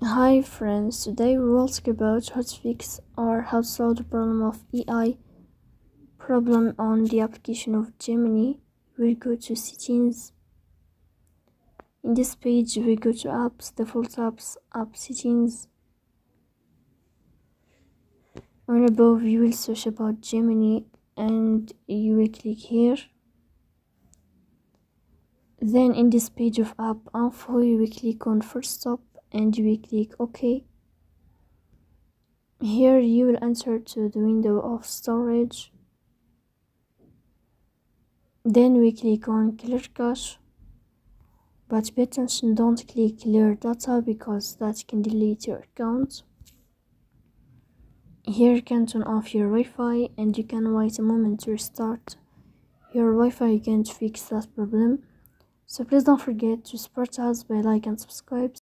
Hi friends, today we will talk about how to fix or how to solve the problem of AI problem on the application of Gemini. We'll go to settings. In this page we go to apps, default apps, app settings. On above you will search about Gemini and you will click here. Then in this page of app info you will click on first stop and you will click OK. Here you will enter to the window of storage. Then we click on clear cache, but pay attention, don't click clear data because that can delete your account. Here you can turn off your Wi-Fi and you can wait a moment to restart your Wi-Fi again to fix that problem. So please don't forget to support us by like and subscribe.